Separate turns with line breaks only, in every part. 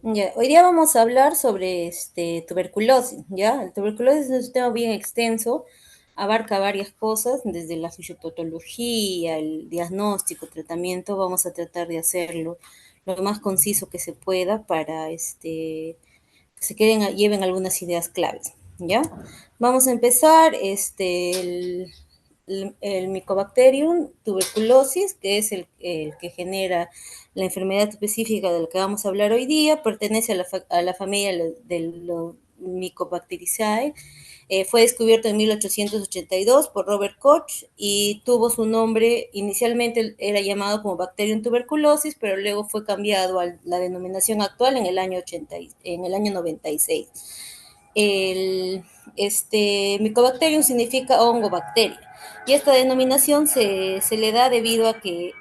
Ya, hoy día vamos a hablar sobre tuberculosis, ¿ya? El tuberculosis es un tema bien extenso, abarca varias cosas, desde la fisiopatología, el diagnóstico, tratamiento, vamos a tratar de hacerlo lo más conciso que se pueda para que se lleven algunas ideas claves, ¿ya? Vamos a empezar, el Mycobacterium tuberculosis, que es el que genera la enfermedad específica de la que vamos a hablar hoy día, pertenece a la familia de los Mycobacteriaceae. Fue descubierto en 1882 por Robert Koch y tuvo su nombre, inicialmente era llamado como Bacterium tuberculosis, pero luego fue cambiado a la denominación actual en el año 96. El, Mycobacterium significa hongo bacteria y esta denominación se le da debido a que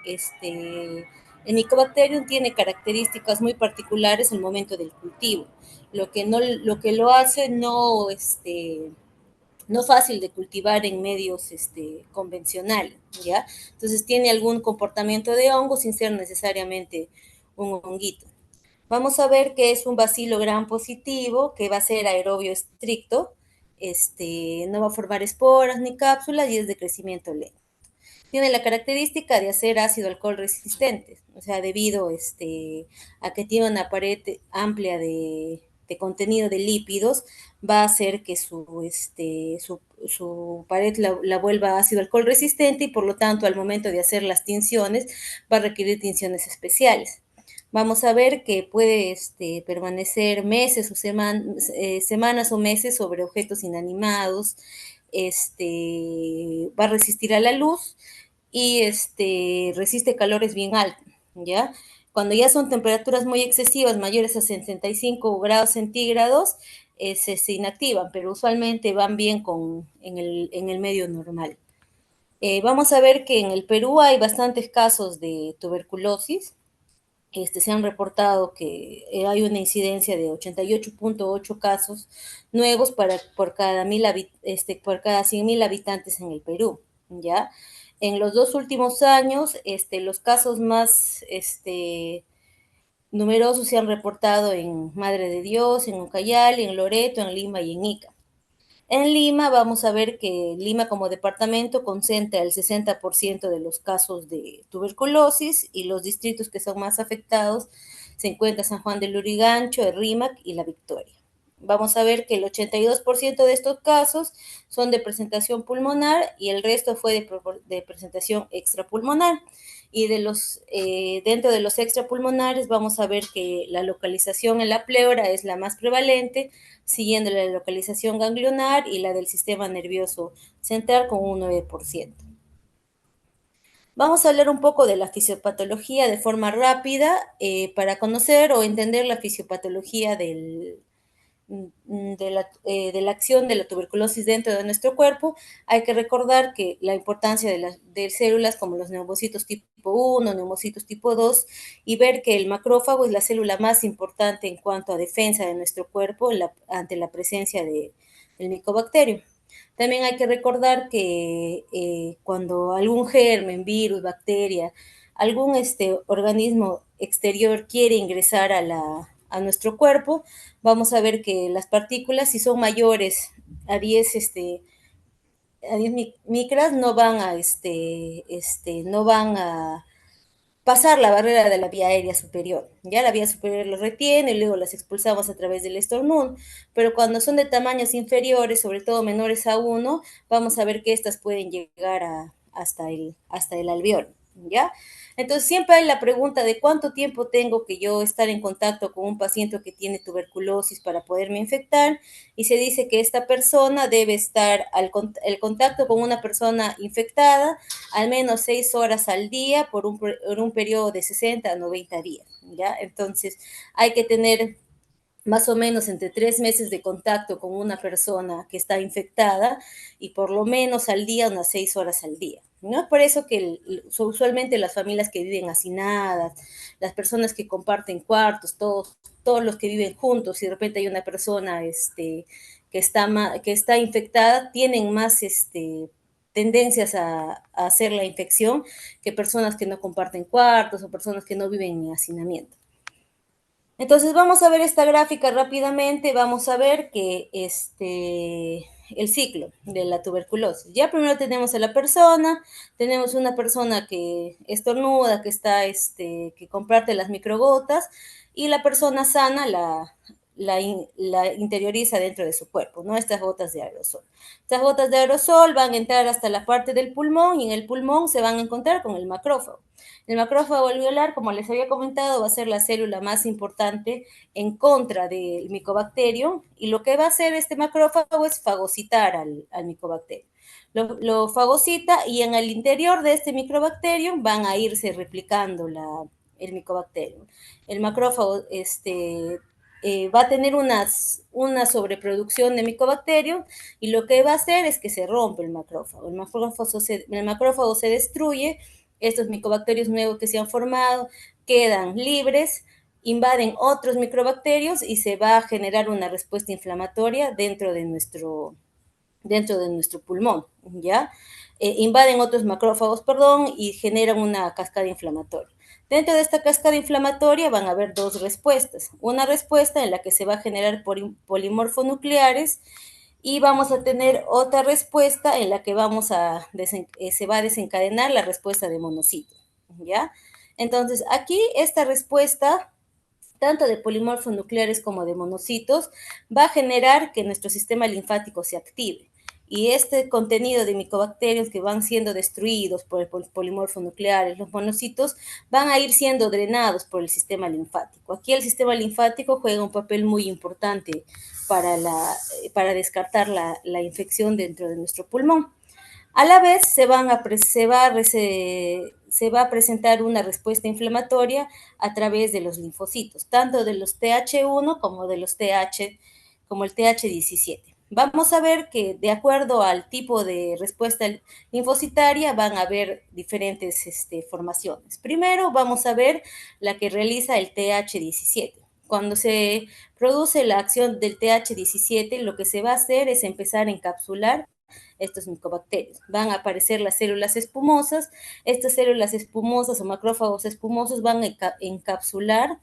el Mycobacterium tiene características muy particulares en el momento del cultivo, lo que lo hace no fácil de cultivar en medios convencionales, ¿ya? Entonces tiene algún comportamiento de hongo sin ser necesariamente un honguito. Vamos a ver que es un bacilo gram positivo, que va a ser aerobio estricto, no va a formar esporas ni cápsulas y es de crecimiento lento. Tiene la característica de ser ácido alcohol resistente, o sea, debido a que tiene una pared amplia de contenido de lípidos, va a hacer que su pared la vuelva ácido alcohol resistente y por lo tanto al momento de hacer las tinciones va a requerir tinciones especiales. Vamos a ver que puede permanecer meses o semanas o meses sobre objetos inanimados, va a resistir a la luz y resiste calores bien altos, ¿ya? Cuando ya son temperaturas muy excesivas, mayores a 65 grados centígrados, se inactivan, pero usualmente van bien en el medio normal. Vamos a ver que en el Perú hay bastantes casos de tuberculosis. Se han reportado que hay una incidencia de 88.8 casos nuevos por cada 100.000 habitantes en el Perú, ¿ya? En los 2 últimos años, los casos más numerosos se han reportado en Madre de Dios, en Ucayali, en Loreto, en Lima y en Ica. En Lima vamos a ver que Lima como departamento concentra el 60% de los casos de tuberculosis y los distritos que son más afectados se encuentran San Juan del Lurigancho, el Rímac y la Victoria. Vamos a ver que el 82% de estos casos son de presentación pulmonar y el resto fue de presentación extrapulmonar. Y dentro de los extrapulmonares vamos a ver que la localización en la pleura es la más prevalente, siguiendo la localización ganglionar y la del sistema nervioso central con un 9%. Vamos a hablar un poco de la fisiopatología de forma rápida para conocer o entender la fisiopatología de la acción de la tuberculosis dentro de nuestro cuerpo. Hay que recordar que la importancia de células como los neumocitos tipo 1, neumocitos tipo 2, y ver que el macrófago es la célula más importante en cuanto a defensa de nuestro cuerpo ante la presencia del micobacterio. También hay que recordar que cuando algún germen, virus, bacteria, algún organismo exterior quiere ingresar a nuestro cuerpo, vamos a ver que las partículas, si son mayores a 10, a 10 micras, no van a pasar la barrera de la vía aérea superior. Ya la vía superior los retiene y luego las expulsamos a través del estornudo. Pero cuando son de tamaños inferiores, sobre todo menores a 1, vamos a ver que estas pueden llegar hasta el alveolo. ¿Ya? Entonces siempre hay la pregunta de cuánto tiempo tengo que yo estar en contacto con un paciente que tiene tuberculosis para poderme infectar, y se dice que esta persona debe estar el contacto con una persona infectada al menos 6 horas al día por un periodo de 60 a 90 días, ¿ya? Entonces, hay que tener más o menos entre 3 meses de contacto con una persona que está infectada y por lo menos al día unas 6 horas al día. ¿No? Es por eso que usualmente las familias que viven hacinadas, las personas que comparten cuartos, todos los que viven juntos, y de repente hay una persona que está infectada, tienen más tendencias a hacer la infección que personas que no comparten cuartos o personas que no viven en hacinamiento. Entonces vamos a ver esta gráfica rápidamente, vamos a ver que el ciclo de la tuberculosis. Ya primero tenemos a la persona, tenemos una persona que estornuda, que está, que comparte las microgotas, y la persona sana la interioriza dentro de su cuerpo, ¿no? Estas gotas de aerosol. Estas gotas de aerosol van a entrar hasta la parte del pulmón y en el pulmón se van a encontrar con el macrófago. El macrófago alveolar, como les había comentado, va a ser la célula más importante en contra del micobacterio y lo que va a hacer este macrófago es fagocitar al micobacterio. Lo fagocita y en el interior de este microbacterio van a irse replicando el micobacterio. El macrófago va a tener una sobreproducción de micobacterios y lo que va a hacer es que se rompe el macrófago. El macrófago se destruye, estos micobacterios nuevos que se han formado quedan libres, invaden otros microbacterios y se va a generar una respuesta inflamatoria dentro de nuestro pulmón, ¿ya? Invaden otros macrófagos, perdón, y generan una cascada inflamatoria. Dentro de esta cascada inflamatoria van a haber dos respuestas. Una respuesta en la que se va a generar polimorfonucleares y vamos a tener otra respuesta en la que se va a desencadenar la respuesta de monocitos, ¿ya? Entonces, aquí esta respuesta tanto de polimorfos nucleares como de monocitos, va a generar que nuestro sistema linfático se active. Y este contenido de micobacterios que van siendo destruidos por el polimorfo nucleares, los monocitos, van a ir siendo drenados por el sistema linfático. Aquí el sistema linfático juega un papel muy importante para descartar la infección dentro de nuestro pulmón. A la vez se va a presentar una respuesta inflamatoria a través de los linfocitos, tanto de los TH1 como de los como el TH17. Vamos a ver que de acuerdo al tipo de respuesta linfocitaria van a haber diferentes formaciones. Primero vamos a ver la que realiza el TH17. Cuando se produce la acción del TH17, lo que se va a hacer es empezar a encapsular estos micobacterios. Van a aparecer las células espumosas. Estas células espumosas o macrófagos espumosos van a encapsular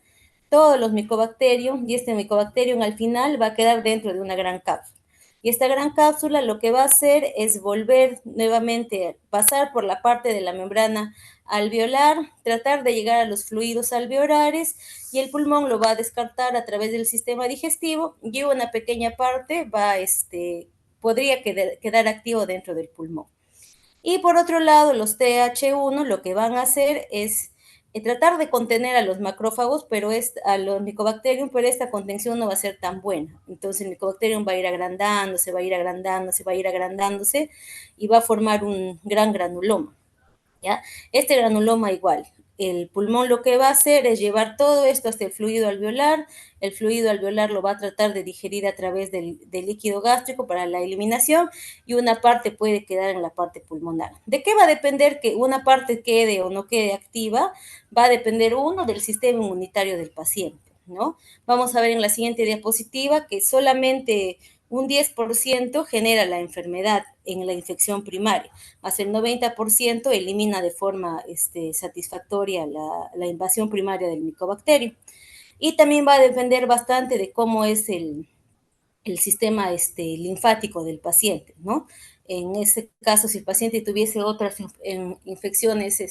todos los micobacterios y este micobacterio al final va a quedar dentro de una gran cápsula. Y esta gran cápsula lo que va a hacer es volver nuevamente, pasar por la parte de la membrana alveolar, tratar de llegar a los fluidos alveolares y el pulmón lo va a descartar a través del sistema digestivo y una pequeña parte podría quedar activo dentro del pulmón. Y por otro lado, los TH1 lo que van a hacer es tratar de contener a los macrófagos, a los micobacterium, pero esta contención no va a ser tan buena. Entonces el micobacterium va a ir agrandándose, va a ir agrandándose, va a ir agrandándose y va a formar un gran granuloma. ¿Ya? Este granuloma igual. El pulmón lo que va a hacer es llevar todo esto hasta el fluido alveolar lo va a tratar de digerir a través del líquido gástrico para la eliminación y una parte puede quedar en la parte pulmonar. ¿De qué va a depender que una parte quede o no quede activa? Va a depender uno del sistema inmunitario del paciente, ¿no? Vamos a ver en la siguiente diapositiva que solamente un 10% genera la enfermedad en la infección primaria, más el 90% elimina de forma satisfactoria la invasión primaria del micobacterio. Y también va a depender bastante de cómo es el sistema linfático del paciente, ¿no? En ese caso, si el paciente tuviese otras infecciones,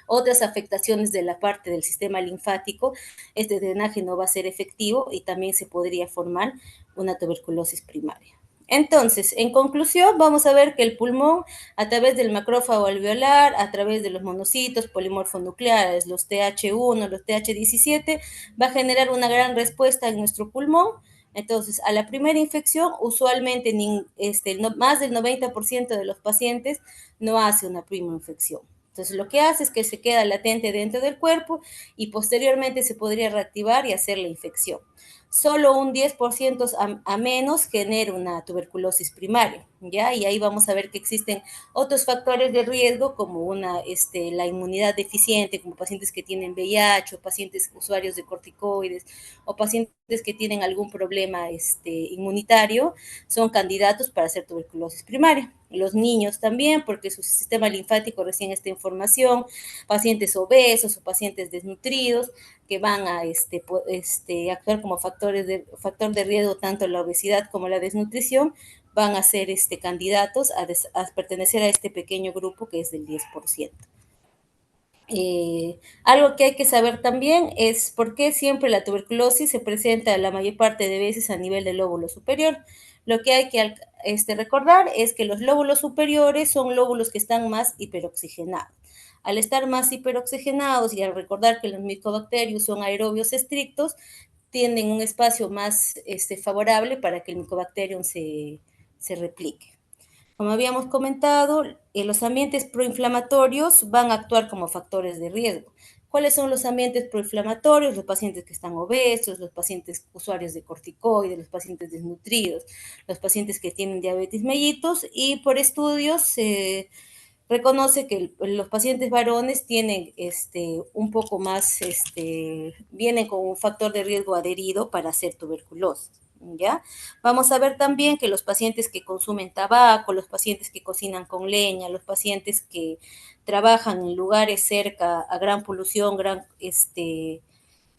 otras afectaciones de la parte del sistema linfático, este drenaje no va a ser efectivo y también se podría formar una tuberculosis primaria. Entonces, en conclusión, vamos a ver que el pulmón, a través del macrófago alveolar, a través de los monocitos polimorfonucleares, los TH1, los TH17, va a generar una gran respuesta en nuestro pulmón. Entonces, a la primera infección, usualmente más del 90% de los pacientes no hace una primera infección. Entonces, lo que hace es que se queda latente dentro del cuerpo y posteriormente se podría reactivar y hacer la infección. Solo un 10% a menos genera una tuberculosis primaria, ¿ya? Y ahí vamos a ver que existen otros factores de riesgo como la inmunidad deficiente, como pacientes que tienen VIH o pacientes usuarios de corticoides o pacientes que tienen algún problema inmunitario, son candidatos para hacer tuberculosis primaria. Los niños también, porque su sistema linfático recién está en formación, pacientes obesos o pacientes desnutridos, que van a actuar como factor de riesgo, tanto la obesidad como la desnutrición, van a ser candidatos a pertenecer a este pequeño grupo que es del 10%. Algo que hay que saber también es por qué siempre la tuberculosis se presenta la mayor parte de veces a nivel del lóbulo superior. Lo que hay que recordar es que los lóbulos superiores son lóbulos que están más hiperoxigenados. Al estar más hiperoxigenados y al recordar que los micobacterios son aerobios estrictos, tienen un espacio más favorable para que el micobacterium se replique. Como habíamos comentado, los ambientes proinflamatorios van a actuar como factores de riesgo. ¿Cuáles son los ambientes proinflamatorios? Los pacientes que están obesos, los pacientes usuarios de corticoides, los pacientes desnutridos, los pacientes que tienen diabetes mellitus, y por estudios se reconoce que los pacientes varones tienen un poco más, vienen con un factor de riesgo adherido para hacer tuberculosis. ¿Ya? Vamos a ver también que los pacientes que consumen tabaco, los pacientes que cocinan con leña, los pacientes que trabajan en lugares cerca a gran polución,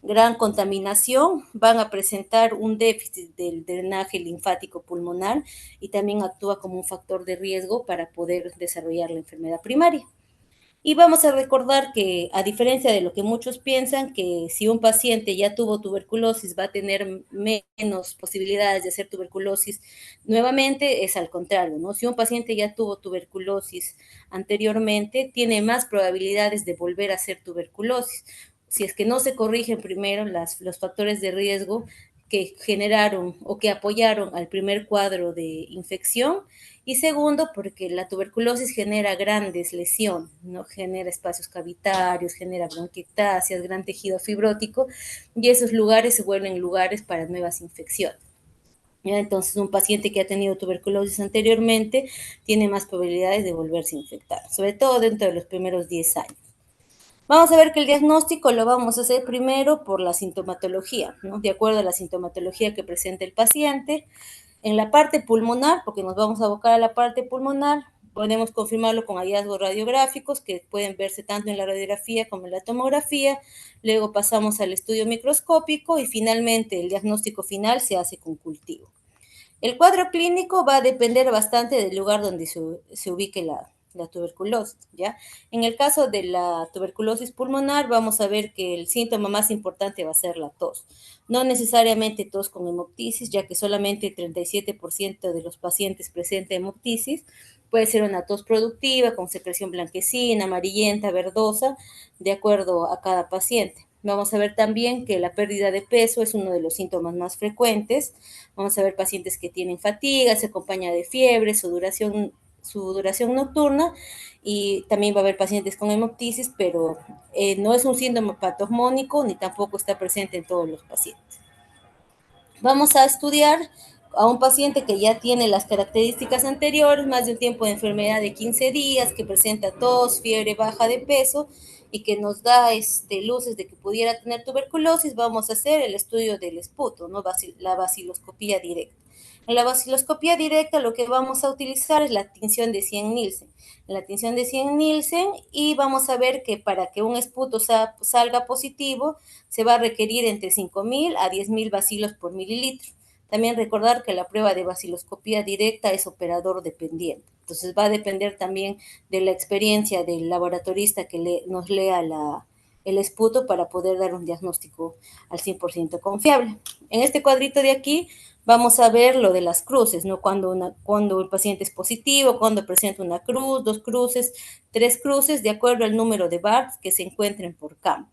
gran contaminación, van a presentar un déficit del drenaje linfático pulmonar y también actúa como un factor de riesgo para poder desarrollar la enfermedad primaria. Y vamos a recordar que, a diferencia de lo que muchos piensan, que si un paciente ya tuvo tuberculosis va a tener menos posibilidades de hacer tuberculosis nuevamente, es al contrario, ¿no? Si un paciente ya tuvo tuberculosis anteriormente, tiene más probabilidades de volver a hacer tuberculosis. Si es que no se corrigen primero los factores de riesgo que generaron o que apoyaron al primer cuadro de infección, y segundo, porque la tuberculosis genera grandes lesiones, ¿no? Genera espacios cavitarios, genera bronquiectasias, gran tejido fibrótico, y esos lugares se vuelven lugares para nuevas infecciones. ¿Ya? Entonces, un paciente que ha tenido tuberculosis anteriormente tiene más probabilidades de volverse a infectar, sobre todo dentro de los primeros 10 años. Vamos a ver que el diagnóstico lo vamos a hacer primero por la sintomatología, ¿no? De acuerdo a la sintomatología que presenta el paciente. En la parte pulmonar, porque nos vamos a abocar a la parte pulmonar, podemos confirmarlo con hallazgos radiográficos que pueden verse tanto en la radiografía como en la tomografía. Luego pasamos al estudio microscópico y finalmente el diagnóstico final se hace con cultivo. El cuadro clínico va a depender bastante del lugar donde se ubique la tuberculosis, ¿ya? En el caso de la tuberculosis pulmonar, vamos a ver que el síntoma más importante va a ser la tos. No necesariamente tos con hemoptisis, ya que solamente el 37% de los pacientes presenta hemoptisis. Puede ser una tos productiva con secreción blanquecina, amarillenta, verdosa, de acuerdo a cada paciente. Vamos a ver también que la pérdida de peso es uno de los síntomas más frecuentes. Vamos a ver pacientes que tienen fatiga, se acompaña de fiebre, su duración nocturna, y también va a haber pacientes con hemoptisis, pero no es un síndrome patognomónico ni tampoco está presente en todos los pacientes. Vamos a estudiar a un paciente que ya tiene las características anteriores, más de un tiempo de enfermedad de 15 días, que presenta tos, fiebre, baja de peso y que nos da luces de que pudiera tener tuberculosis. Vamos a hacer el estudio del esputo, ¿no? La baciloscopía directa. En la baciloscopía directa lo que vamos a utilizar es la tinción de Cien-Nielsen. La tinción de Cien-Nielsen, y vamos a ver que para que un esputo salga positivo se va a requerir entre 5.000 a 10.000 bacilos por mililitro. También recordar que la prueba de baciloscopía directa es operador dependiente. Entonces va a depender también de la experiencia del laboratorista que nos lea el esputo para poder dar un diagnóstico al 100% confiable. En este cuadrito de aquí vamos a ver lo de las cruces, ¿no? Cuando el paciente es positivo, cuando presenta una cruz, 2 cruces, 3 cruces, de acuerdo al número de BART que se encuentren por campo.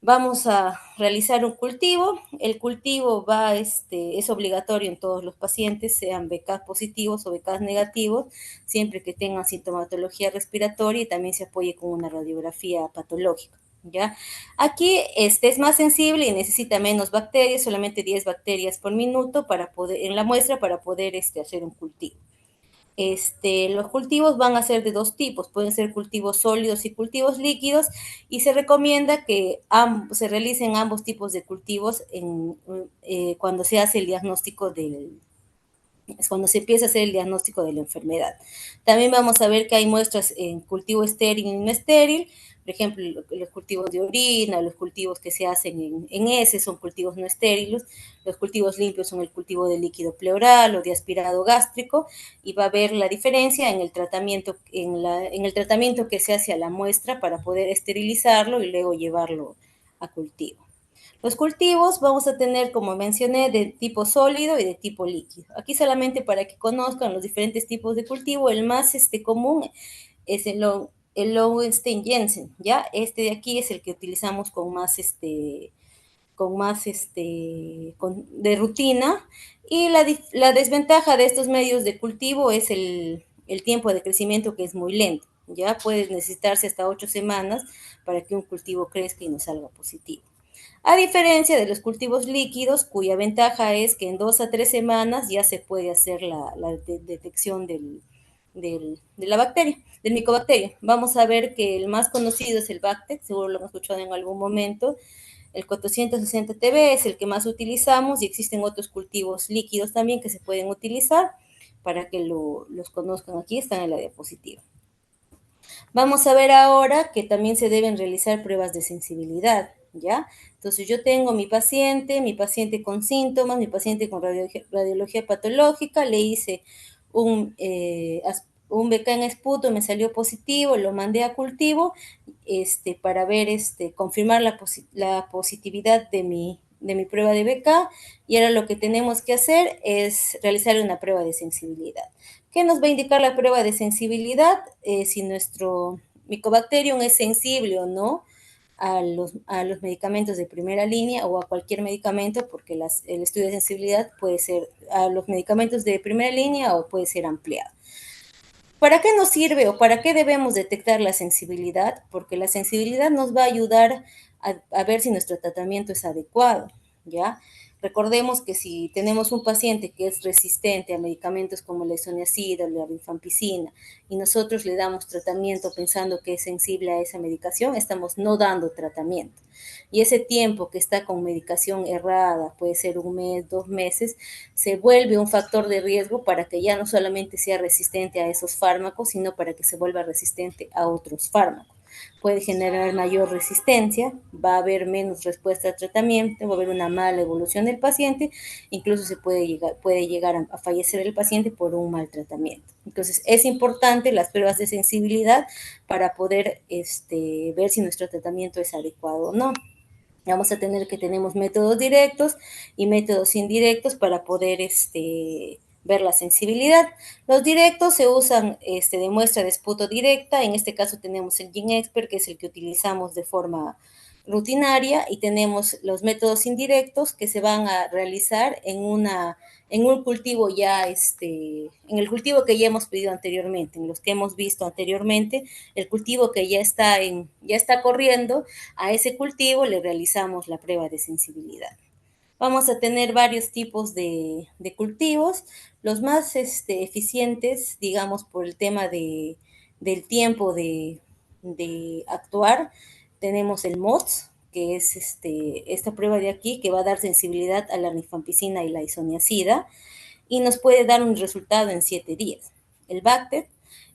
Vamos a realizar un cultivo. El cultivo es obligatorio en todos los pacientes, sean BK positivos o BK negativos, siempre que tengan sintomatología respiratoria y también se apoye con una radiografía patológica, ¿ya? Aquí es más sensible y necesita menos bacterias, solamente 10 bacterias por minuto en la muestra para poder hacer un cultivo. Los cultivos van a ser de 2 tipos, pueden ser cultivos sólidos y cultivos líquidos, y se recomienda que se realicen ambos tipos de cultivos cuando se hace el diagnóstico cuando se empieza a hacer el diagnóstico de la enfermedad. También vamos a ver que hay muestras en cultivo estéril y no estéril. Por ejemplo, los cultivos de orina, los cultivos que se hacen en heces son cultivos no estériles, los cultivos limpios son el cultivo de líquido pleural o de aspirado gástrico, y va a haber la diferencia en el tratamiento, en el tratamiento que se hace a la muestra para poder esterilizarlo y luego llevarlo a cultivo. Los cultivos vamos a tener, como mencioné, de tipo sólido y de tipo líquido. Aquí solamente para que conozcan los diferentes tipos de cultivo, el más común es el Lowenstein Jensen, ¿ya? Este de aquí es el que utilizamos de rutina, y la desventaja de estos medios de cultivo es el tiempo de crecimiento, que es muy lento, ya puede necesitarse hasta 8 semanas para que un cultivo crezca y nos salga positivo. A diferencia de los cultivos líquidos, cuya ventaja es que en 2 a 3 semanas ya se puede hacer la detección de la bacteria, del micobacterio. Vamos a ver que el más conocido es el Bactex, seguro lo han escuchado en algún momento. El 460 TB es el que más utilizamos, y existen otros cultivos líquidos también que se pueden utilizar para que los conozcan. Aquí están en la diapositiva. Vamos a ver ahora que también se deben realizar pruebas de sensibilidad, ¿ya? Entonces yo tengo mi paciente con síntomas, mi paciente con radiología patológica, le hice un BK en esputo, me salió positivo, lo mandé a cultivo para ver, confirmar la positividad de mi prueba de BK, y ahora lo que tenemos que hacer es realizar una prueba de sensibilidad. ¿Qué nos va a indicar la prueba de sensibilidad? Si nuestro Mycobacterium es sensible o no a los medicamentos de primera línea o a cualquier medicamento, porque el estudio de sensibilidad puede ser a los medicamentos de primera línea o puede ser ampliado. ¿Para qué nos sirve o para qué debemos detectar la sensibilidad? Porque la sensibilidad nos va a ayudar a ver si nuestro tratamiento es adecuado, ¿ya? Recordemos que si tenemos un paciente que es resistente a medicamentos como la isoniazida o la rifampicina, y nosotros le damos tratamiento pensando que es sensible a esa medicación, estamos no dando tratamiento. Y ese tiempo que está con medicación errada, puede ser 1 mes, 2 meses, se vuelve un factor de riesgo para que ya no solamente sea resistente a esos fármacos, sino para que se vuelva resistente a otros fármacos. Puede generar mayor resistencia, va a haber menos respuesta al tratamiento, va a haber una mala evolución del paciente, incluso puede llegar a fallecer el paciente por un mal tratamiento. Entonces, es importante las pruebas de sensibilidad para poder ver si nuestro tratamiento es adecuado o no. Vamos a tener que tenemos métodos directos y métodos indirectos para poder ver la sensibilidad. Los directos se usan de muestra de esputo directa. En este caso tenemos el GenExpert, que es el que utilizamos de forma rutinaria, y tenemos los métodos indirectos que se van a realizar en un cultivo ya, en el cultivo que ya hemos pedido anteriormente, en los que hemos visto anteriormente, el cultivo que ya está corriendo, a ese cultivo le realizamos la prueba de sensibilidad. Vamos a tener varios tipos de cultivos. Los más eficientes, digamos, por el tema del tiempo de actuar, tenemos el MOTS, que es esta prueba de aquí, que va a dar sensibilidad a la rifampicina y la isoniazida, y nos puede dar un resultado en 7 días. El Bactet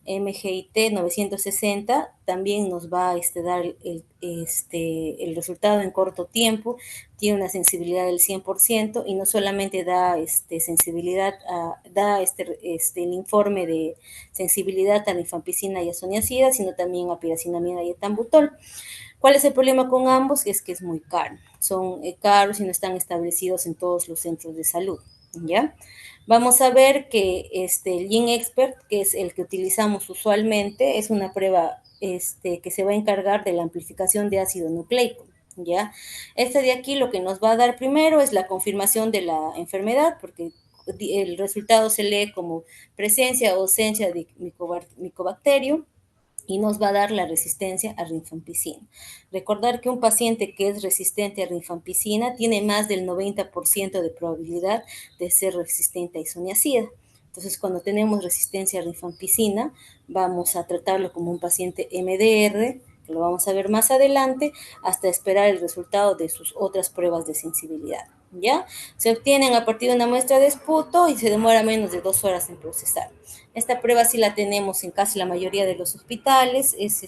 MGIT 960 también nos va a dar el resultado en corto tiempo, tiene una sensibilidad del 100%, y no solamente da sensibilidad, da el informe de sensibilidad a rifampicina y a isoniazida, sino también a piracinamida y etambutol. ¿Cuál es el problema con ambos? Es que es muy caro. Son caros y no están establecidos en todos los centros de salud, ¿ya? Vamos a ver que el GenExpert, que es el que utilizamos usualmente, es una prueba que se va a encargar de la amplificación de ácido nucleico, ¿ya? Este de aquí lo que nos va a dar primero es la confirmación de la enfermedad, porque el resultado se lee como presencia o ausencia de micobacterio, y nos va a dar la resistencia a rifampicina. Recordar que un paciente que es resistente a rifampicina tiene más del 90% de probabilidad de ser resistente a isoniazida. Entonces, cuando tenemos resistencia a rifampicina, vamos a tratarlo como un paciente MDR, que lo vamos a ver más adelante, hasta esperar el resultado de sus otras pruebas de sensibilidad, ¿ya? Se obtienen a partir de una muestra de esputo y se demora menos de 2 horas en procesar. Esta prueba sí la tenemos en casi la mayoría de los hospitales, es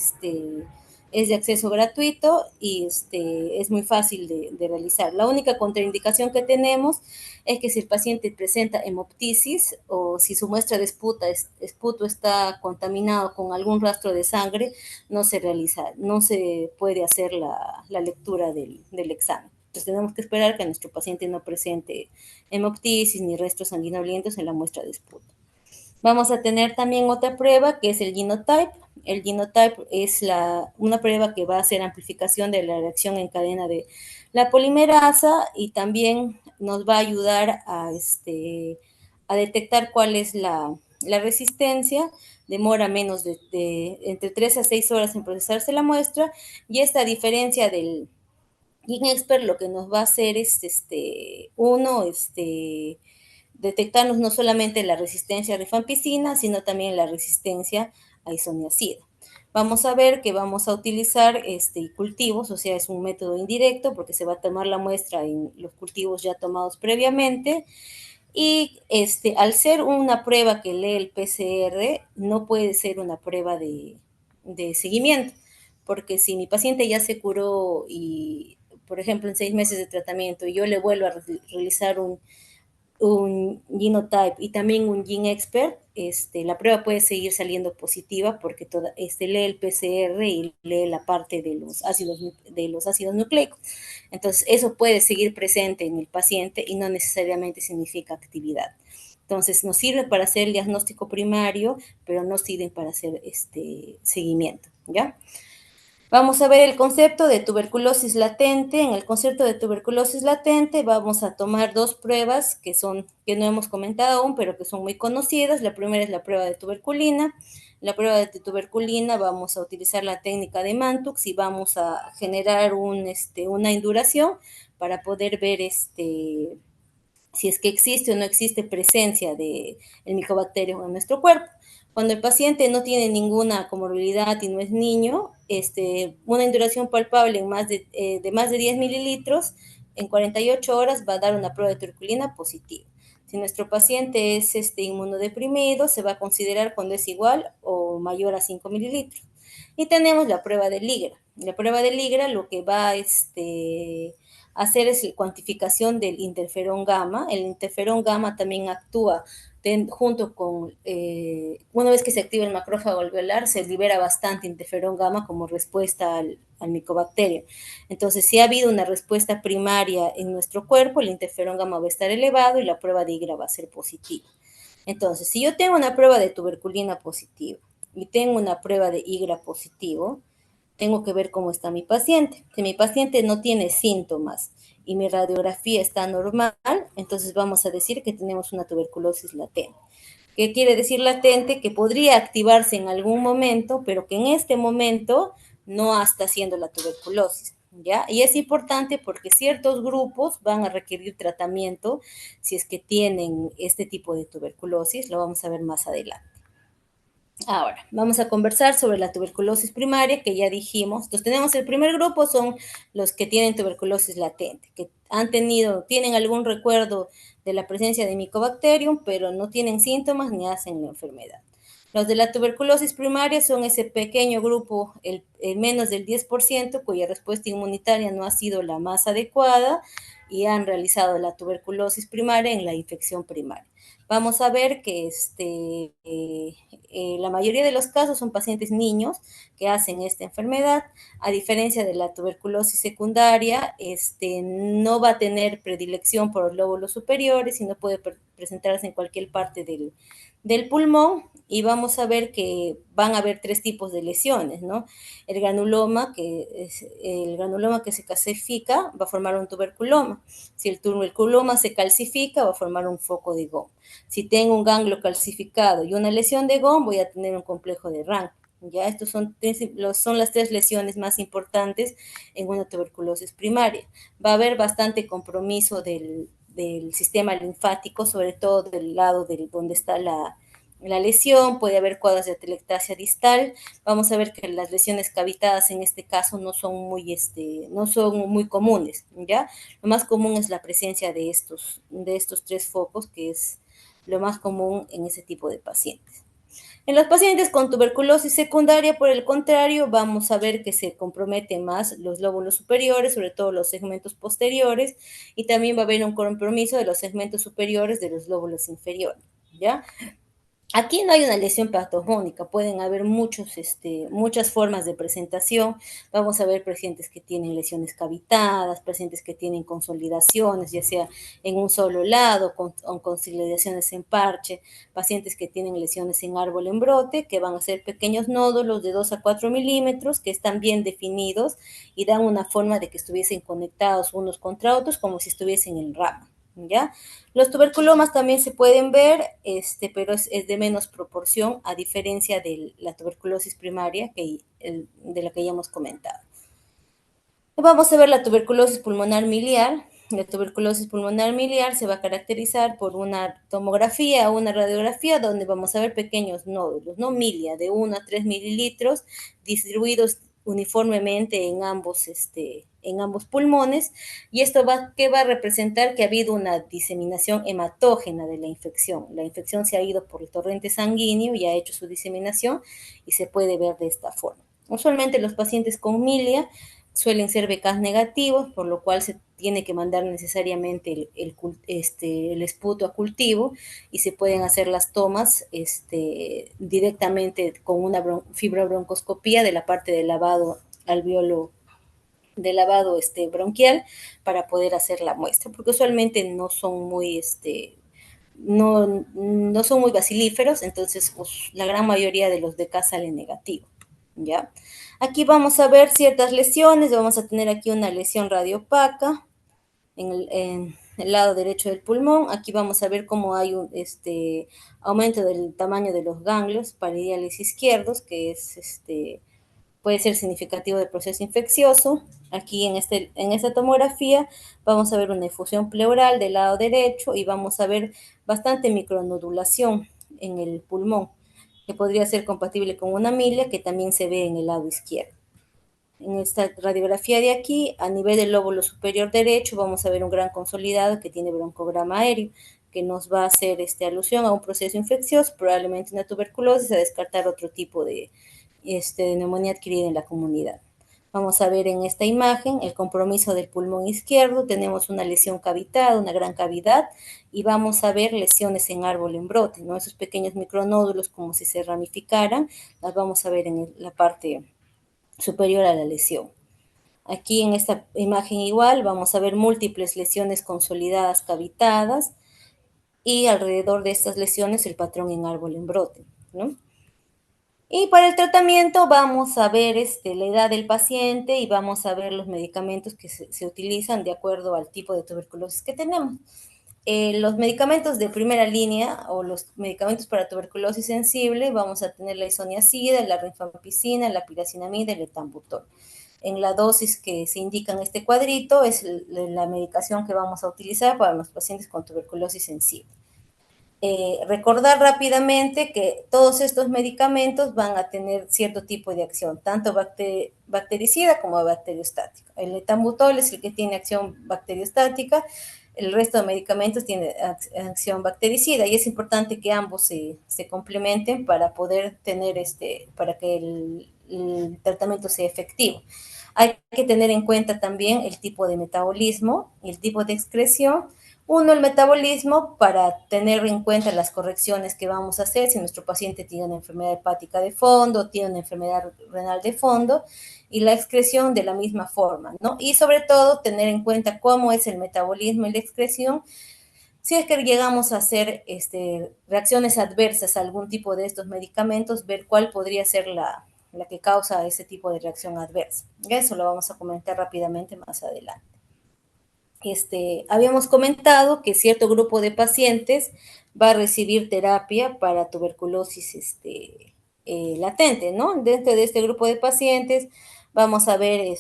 es de acceso gratuito y es muy fácil de realizar. La única contraindicación que tenemos es que si el paciente presenta hemoptisis o si su muestra de esputo está contaminado con algún rastro de sangre, no se realiza, no se puede hacer la lectura del examen. Entonces tenemos que esperar que nuestro paciente no presente hemoptisis ni restos sanguinolentos en la muestra de esputo. Vamos a tener también otra prueba que es el genotype. El genotype es una prueba que va a hacer amplificación de la reacción en cadena de la polimerasa y también nos va a ayudar a detectar cuál es la resistencia. Demora menos de entre 3 a 6 horas en procesarse la muestra y esta diferencia del GenExpert lo que nos va a hacer es, detectarnos no solamente la resistencia a rifampicina, sino también la resistencia a isoniazida. Vamos a ver que vamos a utilizar cultivos, o sea, es un método indirecto porque se va a tomar la muestra en los cultivos ya tomados previamente. Y al ser una prueba que lee el PCR, no puede ser una prueba de seguimiento, porque si mi paciente ya se curó y, por ejemplo, en 6 meses de tratamiento, y yo le vuelvo a realizar un genotype y también un GenExpert, la prueba puede seguir saliendo positiva porque lee el PCR y lee la parte de los ácidos nucleicos. Entonces, eso puede seguir presente en el paciente y no necesariamente significa actividad. Entonces, nos sirve para hacer el diagnóstico primario, pero no sirven para hacer seguimiento, ¿ya? Vamos a ver el concepto de tuberculosis latente. En el concepto de tuberculosis latente vamos a tomar dos pruebas que no hemos comentado aún, pero que son muy conocidas. La primera es la prueba de tuberculina. La prueba de tuberculina vamos a utilizar la técnica de Mantux y vamos a generar una induración para poder ver si es que existe o no existe presencia del micobacterio en nuestro cuerpo. Cuando el paciente no tiene ninguna comorbilidad y no es niño, una induración palpable en de más de 10 mililitros en 48 horas va a dar una prueba de tuberculina positiva. Si nuestro paciente es inmunodeprimido, se va a considerar cuando es igual o mayor a 5 mililitros. Y tenemos la prueba de Ligra. La prueba de Ligra lo que va a hacer es la cuantificación del interferón gamma. El interferón gamma también actúa junto con, una vez que se activa el macrófago alveolar, se libera bastante interferón gamma como respuesta al micobacterio. Entonces, si ha habido una respuesta primaria en nuestro cuerpo, el interferón gamma va a estar elevado y la prueba de IGRA va a ser positiva. Entonces, si yo tengo una prueba de tuberculina positiva y tengo una prueba de IGRA positivo, tengo que ver cómo está mi paciente. Si mi paciente no tiene síntomas y mi radiografía está normal, entonces vamos a decir que tenemos una tuberculosis latente. ¿Qué quiere decir latente? Que podría activarse en algún momento, pero que en este momento no está haciendo la tuberculosis, ¿ya? Y es importante porque ciertos grupos van a requerir tratamiento si es que tienen este tipo de tuberculosis, lo vamos a ver más adelante. Ahora, vamos a conversar sobre la tuberculosis primaria, que ya dijimos. Entonces, tenemos el primer grupo, son los que tienen tuberculosis latente, que tienen algún recuerdo de la presencia de Mycobacterium, pero no tienen síntomas ni hacen la enfermedad. Los de la tuberculosis primaria son ese pequeño grupo, el menos del 10%, cuya respuesta inmunitaria no ha sido la más adecuada y han realizado la tuberculosis primaria en la infección primaria. Vamos a ver que la mayoría de los casos son pacientes niños que hacen esta enfermedad. A diferencia de la tuberculosis secundaria, no va a tener predilección por los lóbulos superiores, sino puede presentarse en cualquier parte del pulmón. Y vamos a ver que van a haber 3 tipos de lesiones, ¿no? El granuloma que se calcifica va a formar un tuberculoma. Si el tuberculoma se calcifica, va a formar un foco de Gaume. Si tengo un ganglio calcificado y una lesión de Gaume, voy a tener un complejo de Rank. Ya, estos son las 3 lesiones más importantes en una tuberculosis primaria. Va a haber bastante compromiso del sistema linfático, sobre todo del lado donde está la lesión, puede haber cuadros de atelectasia distal. Vamos a ver que las lesiones cavitadas en este caso no son muy comunes, ¿ya? Lo más común es la presencia de estos 3 focos, que es lo más común en ese tipo de pacientes. En los pacientes con tuberculosis secundaria, por el contrario, vamos a ver que se comprometen más los lóbulos superiores, sobre todo los segmentos posteriores, y también va a haber un compromiso de los segmentos superiores de los lóbulos inferiores, ¿ya? Aquí no hay una lesión patogónica, pueden haber muchas formas de presentación. Vamos a ver pacientes que tienen lesiones cavitadas, pacientes que tienen consolidaciones, ya sea en un solo lado, con consolidaciones en parche, pacientes que tienen lesiones en árbol en brote, que van a ser pequeños nódulos de 2 a 4 milímetros, que están bien definidos y dan una forma de que estuviesen conectados unos contra otros, como si estuviesen en rama, ¿ya? Los tuberculomas también se pueden ver, pero es de menos proporción, a diferencia de la tuberculosis primaria de la que ya hemos comentado. Vamos a ver la tuberculosis pulmonar miliar. La tuberculosis pulmonar miliar se va a caracterizar por una tomografía o una radiografía donde vamos a ver pequeños nódulos, ¿no? Milia, de 1 a 3 mililitros, distribuidos uniformemente en ambos pulmones, y esto ¿qué va a representar? Que ha habido una diseminación hematógena de la infección. La infección se ha ido por el torrente sanguíneo y ha hecho su diseminación y se puede ver de esta forma. Usualmente los pacientes con milia suelen ser BK negativos, por lo cual se tiene que mandar necesariamente el esputo a cultivo y se pueden hacer las tomas directamente con una fibrobroncoscopía de la parte del lavado alveolo de lavado bronquial para poder hacer la muestra, porque usualmente no son muy bacilíferos, entonces pues, la gran mayoría de los BK salen negativos, ¿ya? Aquí vamos a ver ciertas lesiones, vamos a tener aquí una lesión radiopaca en el lado derecho del pulmón. Aquí vamos a ver cómo hay un aumento del tamaño de los ganglios parieles izquierdos, que puede ser significativo del proceso infeccioso. Aquí en esta tomografía vamos a ver una efusión pleural del lado derecho y vamos a ver bastante micronodulación en el pulmón, que podría ser compatible con una milia que también se ve en el lado izquierdo. En esta radiografía de aquí, a nivel del lóbulo superior derecho, vamos a ver un gran consolidado que tiene broncograma aéreo, que nos va a hacer alusión a un proceso infeccioso, probablemente una tuberculosis, a descartar otro tipo de neumonía adquirida en la comunidad. Vamos a ver en esta imagen el compromiso del pulmón izquierdo, tenemos una lesión cavitada, una gran cavidad, y vamos a ver lesiones en árbol en brote, ¿no? Esos pequeños micronódulos como si se ramificaran, las vamos a ver en la parte superior a la lesión. Aquí en esta imagen igual vamos a ver múltiples lesiones consolidadas cavitadas y alrededor de estas lesiones el patrón en árbol en brote, ¿no? Y para el tratamiento vamos a ver la edad del paciente y vamos a ver los medicamentos que se utilizan de acuerdo al tipo de tuberculosis que tenemos. Los medicamentos de primera línea o los medicamentos para tuberculosis sensible, vamos a tener la isoniazida, la rifampicina, la piracinamida y el etambutol. En la dosis que se indica en este cuadrito es la medicación que vamos a utilizar para los pacientes con tuberculosis sensible. Recordar rápidamente que todos estos medicamentos van a tener cierto tipo de acción, tanto bactericida como bacteriostática. El etambutol es el que tiene acción bacteriostática, el resto de medicamentos tienen acción bactericida y es importante que ambos se complementen para poder tener para que el tratamiento sea efectivo. Hay que tener en cuenta también el tipo de metabolismo, el tipo de excreción. Uno, el metabolismo, para tener en cuenta las correcciones que vamos a hacer si nuestro paciente tiene una enfermedad hepática de fondo, tiene una enfermedad renal de fondo, y la excreción de la misma forma, ¿no? Y sobre todo, tener en cuenta cómo es el metabolismo y la excreción. Si es que llegamos a hacer reacciones adversas a algún tipo de estos medicamentos, ver cuál podría ser la que causa ese tipo de reacción adversa. Eso lo vamos a comentar rápidamente más adelante. Habíamos comentado que cierto grupo de pacientes va a recibir terapia para tuberculosis latente, ¿no? Dentro de este grupo de pacientes vamos a ver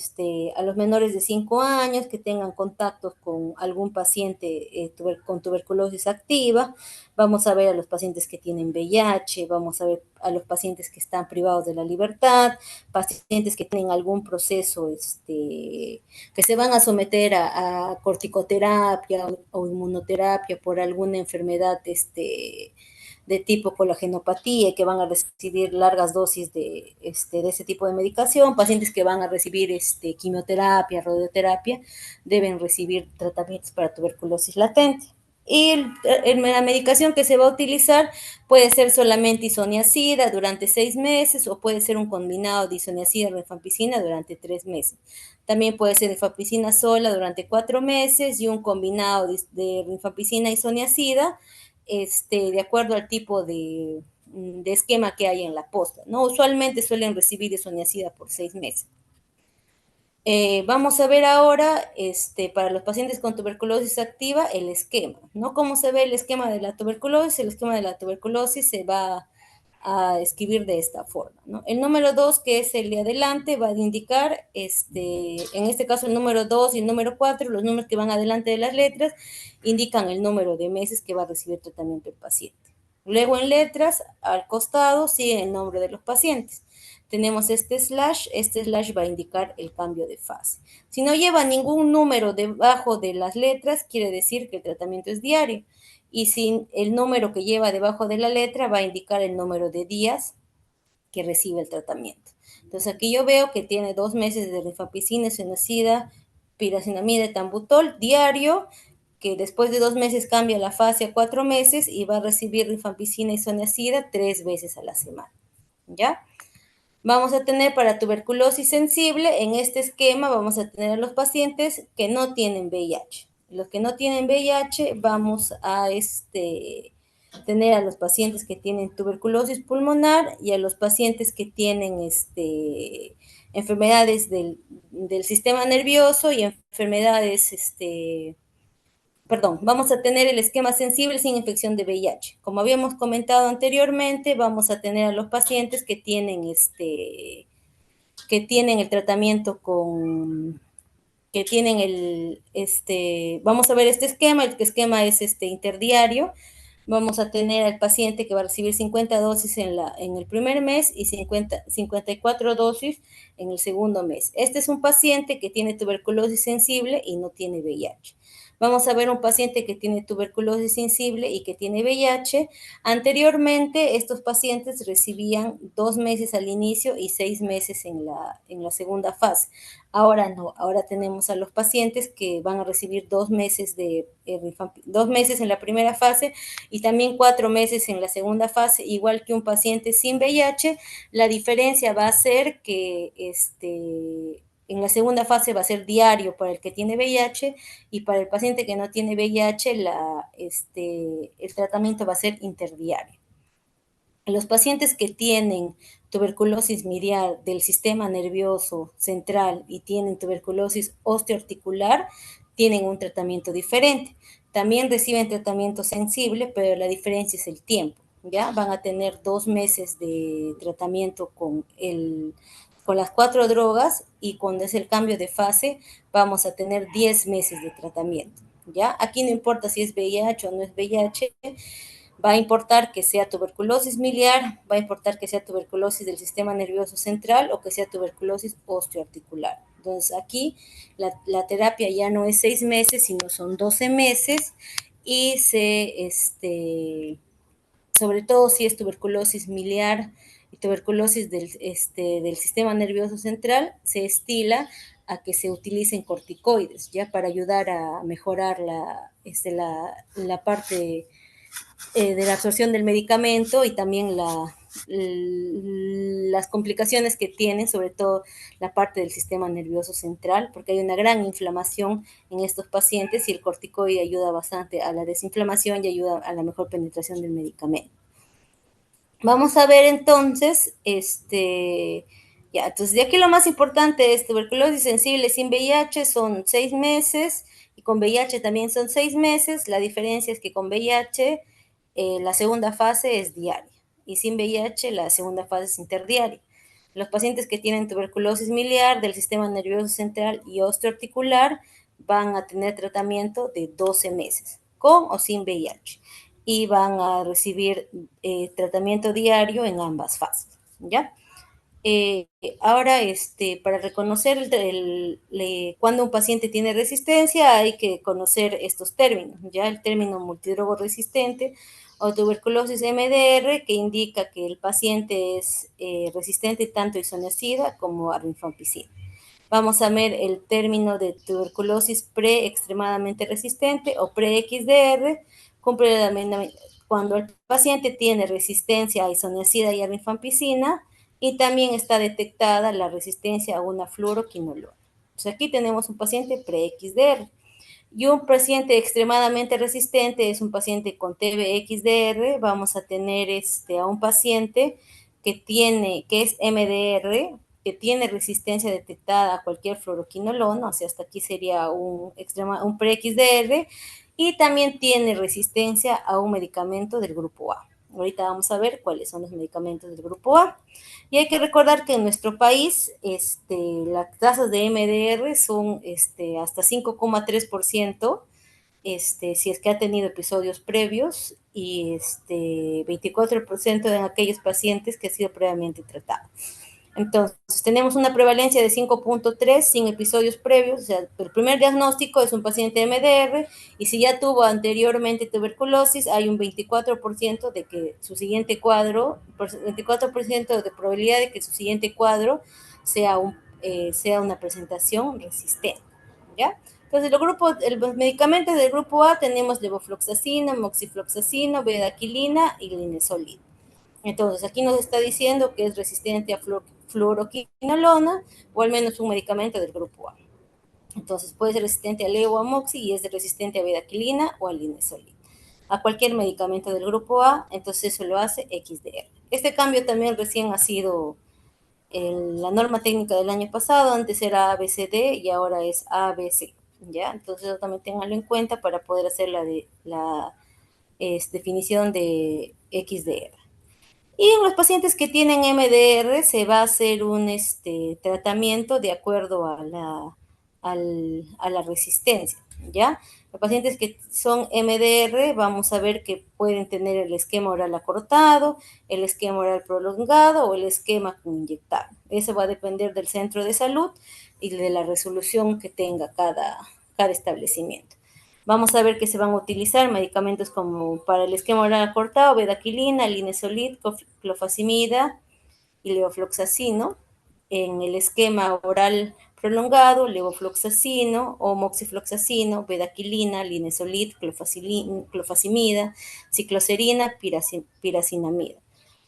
a los menores de 5 años que tengan contactos con algún paciente con tuberculosis activa, vamos a ver a los pacientes que tienen VIH, vamos a ver a los pacientes que están privados de la libertad, pacientes que tienen algún proceso que se van a someter a corticoterapia o inmunoterapia por alguna enfermedad de tipo colagenopatía, que van a recibir largas dosis de ese tipo de medicación, pacientes que van a recibir quimioterapia, radioterapia, deben recibir tratamientos para tuberculosis latente. Y la medicación que se va a utilizar puede ser solamente isoniazida durante 6 meses o puede ser un combinado de isoniazida y rifampicina durante 3 meses. También puede ser rifampicina sola durante 4 meses y un combinado de rifampicina y isoniazida, de acuerdo al tipo de esquema que hay en la posta, ¿no? Usualmente suelen recibir isoniazida por 6 meses. Vamos a ver ahora, para los pacientes con tuberculosis activa, el esquema, ¿no? ¿Cómo se ve el esquema de la tuberculosis? El esquema de la tuberculosis se va a escribir de esta forma, ¿no? El número 2, que es el de adelante, va a indicar, en este caso el número 2 y el número 4, los números que van adelante de las letras, indican el número de meses que va a recibir tratamiento el paciente. Luego en letras, al costado, sigue el nombre de los pacientes. Tenemos este slash va a indicar el cambio de fase. Si no lleva ningún número debajo de las letras, quiere decir que el tratamiento es diario. Y si el número que lleva debajo de la letra va a indicar el número de días que recibe el tratamiento. Entonces aquí yo veo que tiene 2 meses de rifampicina, isoniazida, piracinamida, etambutol diario, que después de 2 meses cambia la fase a 4 meses y va a recibir rifampicina y isoniazida 3 veces a la semana. ¿Ya? Vamos a tener para tuberculosis sensible, en este esquema vamos a tener a los pacientes que no tienen VIH. Los que no tienen VIH vamos a tener a los pacientes que tienen tuberculosis pulmonar y a los pacientes que tienen enfermedades del sistema nervioso y enfermedades perdón, vamos a tener el esquema sensible sin infección de VIH. Como habíamos comentado anteriormente, vamos a tener a los pacientes que tienen el tratamiento que tienen vamos a ver este esquema, el esquema es interdiario. Vamos a tener al paciente que va a recibir 50 dosis en el primer mes y 54 dosis en el segundo mes. Este es un paciente que tiene tuberculosis sensible y no tiene VIH. Vamos a ver un paciente que tiene tuberculosis sensible y que tiene VIH. Anteriormente, estos pacientes recibían 2 meses al inicio y 6 meses en la segunda fase. Ahora no, ahora tenemos a los pacientes que van a recibir 2 meses 2 meses en la primera fase y también 4 meses en la segunda fase, igual que un paciente sin VIH. La diferencia va a ser que en la segunda fase va a ser diario para el que tiene VIH y para el paciente que no tiene VIH el tratamiento va a ser interdiario. Los pacientes que tienen tuberculosis miliar del sistema nervioso central y tienen tuberculosis osteoarticular tienen un tratamiento diferente. También reciben tratamiento sensible, pero la diferencia es el tiempo. ¿Ya? Van a tener 2 meses de tratamiento con las 4 drogas y cuando es el cambio de fase vamos a tener 10 meses de tratamiento. ¿Ya? Aquí no importa si es VIH o no es VIH, va a importar que sea tuberculosis miliar, va a importar que sea tuberculosis del sistema nervioso central o que sea tuberculosis osteoarticular. Entonces aquí la terapia ya no es 6 meses, sino son 12 meses y sobre todo si es tuberculosis miliar y tuberculosis del sistema nervioso central, se estila a que se utilicen corticoides, ya para ayudar a mejorar la parte de la absorción del medicamento y también las complicaciones que tiene, sobre todo la parte del sistema nervioso central, porque hay una gran inflamación en estos pacientes y el corticoide ayuda bastante a la desinflamación y ayuda a la mejor penetración del medicamento. Vamos a ver entonces, entonces de aquí lo más importante es tuberculosis sensible sin VIH son 6 meses y con VIH también son 6 meses. La diferencia es que con VIH la segunda fase es diaria y sin VIH la segunda fase es interdiaria. Los pacientes que tienen tuberculosis miliar del sistema nervioso central y osteoarticular van a tener tratamiento de 12 meses, con o sin VIH, y van a recibir tratamiento diario en ambas fases, ¿ya? Eh, Ahora, para reconocer cuando un paciente tiene resistencia, hay que conocer estos términos, ya el término multidrogo resistente o tuberculosis MDR, que indica que el paciente es resistente tanto a isoniazida como a rifampicina. Vamos a ver el término de tuberculosis pre-extremadamente resistente o pre-XDR, cumple cuando el paciente tiene resistencia a isoniazida y a rifampicina y también está detectada la resistencia a una fluoroquinolona. Entonces aquí tenemos un paciente pre-XDR. Y un paciente extremadamente resistente es un paciente con TBXDR. Vamos a tener a un paciente que es MDR, que tiene resistencia detectada a cualquier fluoroquinolona, o sea, hasta aquí sería un pre-XDR, y también tiene resistencia a un medicamento del grupo A. Ahorita vamos a ver cuáles son los medicamentos del grupo A. Y hay que recordar que en nuestro país las tasas de MDR son hasta 5,3%, si es que ha tenido episodios previos, y 24% en aquellos pacientes que han sido previamente tratados. Entonces, tenemos una prevalencia de 5,3 sin episodios previos, o sea, el primer diagnóstico es un paciente MDR, y si ya tuvo anteriormente tuberculosis, hay un 24% de que su siguiente cuadro, 24% de probabilidad de que su siguiente cuadro sea una presentación resistente, ¿ya? Entonces, los medicamentos del grupo A tenemos levofloxacina, moxifloxacina, bedaquilina y linezolid. Entonces, aquí nos está diciendo que es resistente a fluoroquinolona o al menos un medicamento del grupo A. Entonces, puede ser resistente a levoamoxi y es resistente a bedaquilina o al linezolid. A cualquier medicamento del grupo A, entonces eso lo hace XDR. Este cambio también recién ha sido la norma técnica del año pasado, antes era ABCD y ahora es ABC, ¿ya? Entonces, eso también ténganlo en cuenta para poder hacer definición de XDR. Y en los pacientes que tienen MDR se va a hacer un tratamiento de acuerdo a la resistencia, ¿ya? Los pacientes que son MDR, vamos a ver que pueden tener el esquema oral acortado, el esquema oral prolongado o el esquema con inyectable. Eso va a depender del centro de salud y de la resolución que tenga cada establecimiento. Vamos a ver que se van a utilizar medicamentos como para el esquema oral cortado, bedaquilina, linezolid, clofazimida y levofloxacino. En el esquema oral prolongado, levofloxacino o moxifloxacino, bedaquilina, linezolid, clofazimida, cicloserina, piracinamida.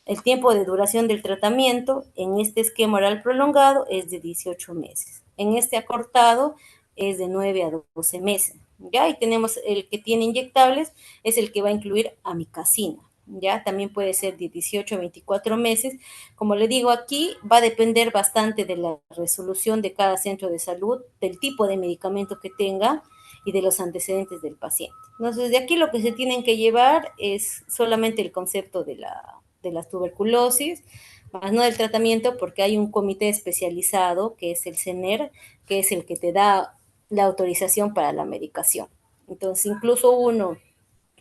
El tiempo de duración del tratamiento en este esquema oral prolongado es de 18 meses. En este acortado es de 9 a 12 meses. ¿Ya? Y tenemos el que tiene inyectables, es el que va a incluir amicacina. ¿Ya? También puede ser de 18 a 24 meses. Como le digo aquí, va a depender bastante de la resolución de cada centro de salud, del tipo de medicamento que tenga y de los antecedentes del paciente. Entonces, de aquí lo que se tienen que llevar es solamente el concepto de las tuberculosis, más no del tratamiento, porque hay un comité especializado, que es el CENER, que es el que te da la autorización para la medicación. Entonces, incluso uno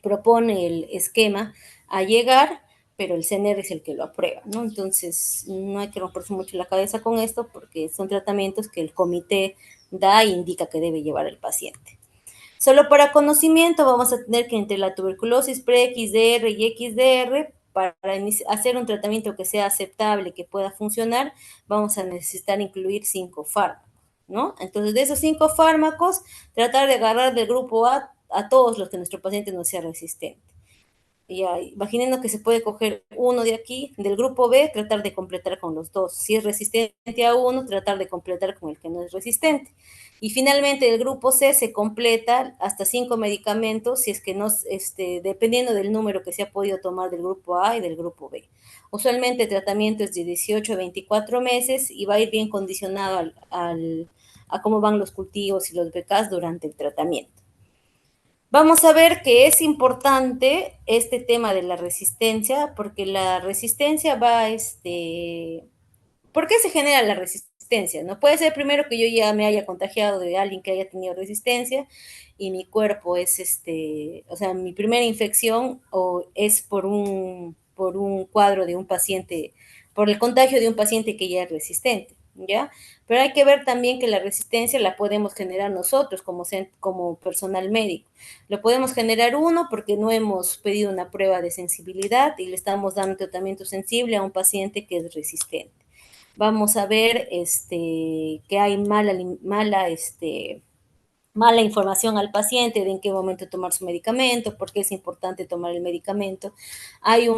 propone el esquema a llegar, pero el CENER es el que lo aprueba, ¿no? Entonces, no hay que romperse mucho la cabeza con esto, porque son tratamientos que el comité da e indica que debe llevar el paciente. Solo para conocimiento, vamos a tener que entre la tuberculosis pre-XDR y XDR, para hacer un tratamiento que sea aceptable, que pueda funcionar, vamos a necesitar incluir 5 fármacos, ¿no? Entonces, de esos 5 fármacos, tratar de agarrar del grupo a todos los que nuestro paciente no sea resistente. Ya, imaginando que se puede coger uno de aquí, del grupo B, tratar de completar con los dos. Si es resistente a uno, tratar de completar con el que no es resistente. Y finalmente, el grupo C se completa hasta 5 medicamentos, si es que no, dependiendo del número que se ha podido tomar del grupo A y del grupo B. Usualmente el tratamiento es de 18 a 24 meses y va a ir bien condicionado a cómo van los cultivos y los becas durante el tratamiento. Vamos a ver que es importante este tema de la resistencia, porque la resistencia ¿por qué se genera la resistencia? No puede ser primero que yo ya me haya contagiado de alguien que haya tenido resistencia y mi cuerpo es o sea, mi primera infección o es por un cuadro de un paciente por el contagio de un paciente que ya es resistente, ¿ya? Pero hay que ver también que la resistencia la podemos generar nosotros como personal médico. Lo podemos generar uno porque no hemos pedido una prueba de sensibilidad y le estamos dando tratamiento sensible a un paciente que es resistente. Vamos a ver que hay mala información al paciente de en qué momento tomar su medicamento, por qué es importante tomar el medicamento. Hay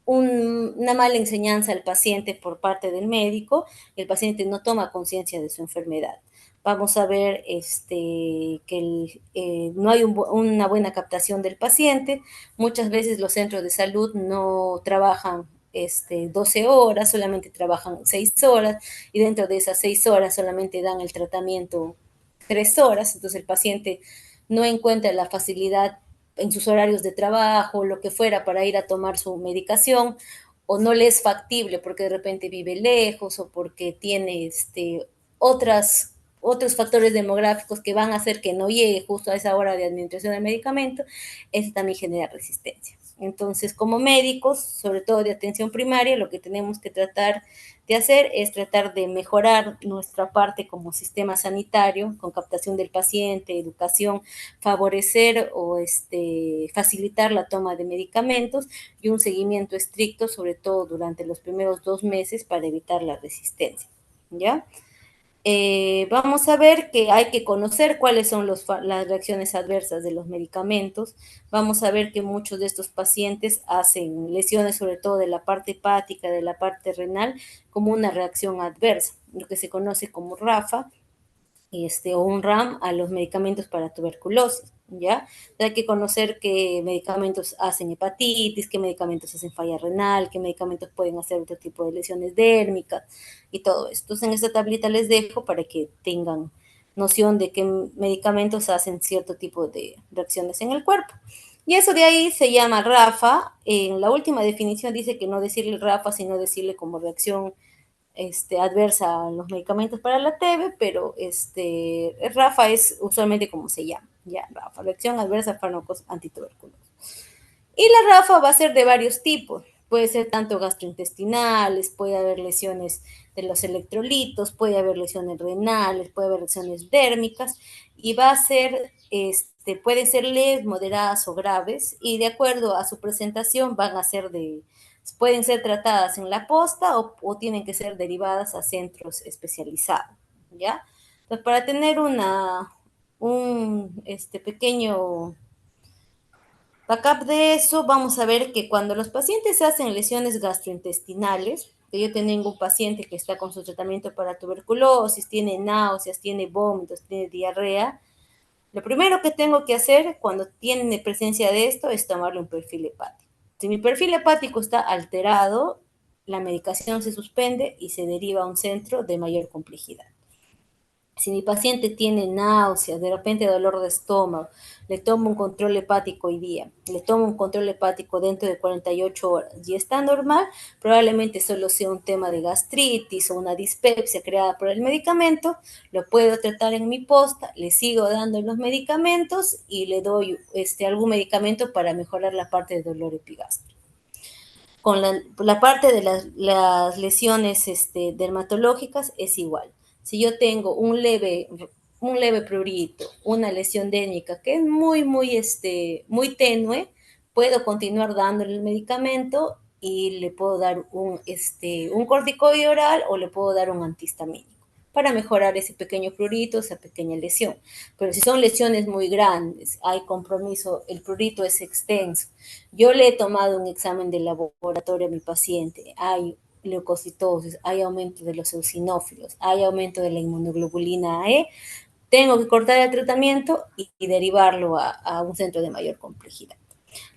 una mala enseñanza al paciente por parte del médico, y el paciente no toma conciencia de su enfermedad. Vamos a ver no hay una buena captación del paciente. Muchas veces los centros de salud no trabajan 12 horas, solamente trabajan 6 horas, y dentro de esas 6 horas solamente dan el tratamiento 3 horas, entonces el paciente no encuentra la facilidad en sus horarios de trabajo, lo que fuera, para ir a tomar su medicación, o no le es factible porque de repente vive lejos o porque tiene otros factores demográficos que van a hacer que no llegue justo a esa hora de administración del medicamento. Eso también genera resistencia. Entonces, como médicos, sobre todo de atención primaria, lo que tenemos que tratar de hacer es tratar de mejorar nuestra parte como sistema sanitario, con captación del paciente, educación, favorecer o facilitar la toma de medicamentos y un seguimiento estricto, sobre todo durante los primeros 2 meses, para evitar la resistencia, ¿ya? Vamos a ver que hay que conocer cuáles son las reacciones adversas de los medicamentos. Vamos a ver que muchos de estos pacientes hacen lesiones, sobre todo de la parte hepática, de la parte renal, como una reacción adversa, lo que se conoce como RAFA, o un RAM a los medicamentos para tuberculosis, ¿ya? Hay que conocer qué medicamentos hacen hepatitis, qué medicamentos hacen falla renal, qué medicamentos pueden hacer otro tipo de lesiones dérmicas y todo esto. Entonces, en esta tablita les dejo para que tengan noción de qué medicamentos hacen cierto tipo de reacciones en el cuerpo. Y eso de ahí se llama RAFA. En la última definición dice que no decirle RAFA, sino decirle como reacción adversa a los medicamentos para la TB, pero RAFA es usualmente como se llama, ya, RAFA, reacción adversa a fármacos antituberculosos. Y la RAFA va a ser de varios tipos, puede ser tanto gastrointestinales, puede haber lesiones de los electrolitos, puede haber lesiones renales, puede haber lesiones dérmicas, y va a ser, pueden ser leves, moderadas o graves, y de acuerdo a su presentación pueden ser tratadas en la posta o tienen que ser derivadas a centros especializados, ¿ya? Entonces, para tener un pequeño backup de eso, vamos a ver que cuando los pacientes hacen lesiones gastrointestinales, que yo tengo un paciente que está con su tratamiento para tuberculosis, tiene náuseas, tiene vómitos, tiene diarrea, lo primero que tengo que hacer cuando tiene presencia de esto es tomarle un perfil hepático. Si mi perfil hepático está alterado, la medicación se suspende y se deriva a un centro de mayor complejidad. Si mi paciente tiene náuseas, de repente dolor de estómago, le tomo un control hepático hoy día, le tomo un control hepático dentro de 48 horas y está normal, probablemente solo sea un tema de gastritis o una dispepsia creada por el medicamento, lo puedo tratar en mi posta, le sigo dando los medicamentos y le doy algún medicamento para mejorar la parte de dolor epigástrico. Con la parte de las lesiones dermatológicas es igual. Si yo tengo un leve prurito, una lesión dérmica que es muy tenue, puedo continuar dándole el medicamento y le puedo dar un corticoide oral o le puedo dar un antihistamínico para mejorar ese pequeño prurito, esa pequeña lesión. Pero si son lesiones muy grandes, hay compromiso, el prurito es extenso, yo le he tomado un examen de laboratorio a mi paciente, hay leucocitosis, hay aumento de los eosinófilos, hay aumento de la inmunoglobulina E, tengo que cortar el tratamiento y derivarlo a un centro de mayor complejidad.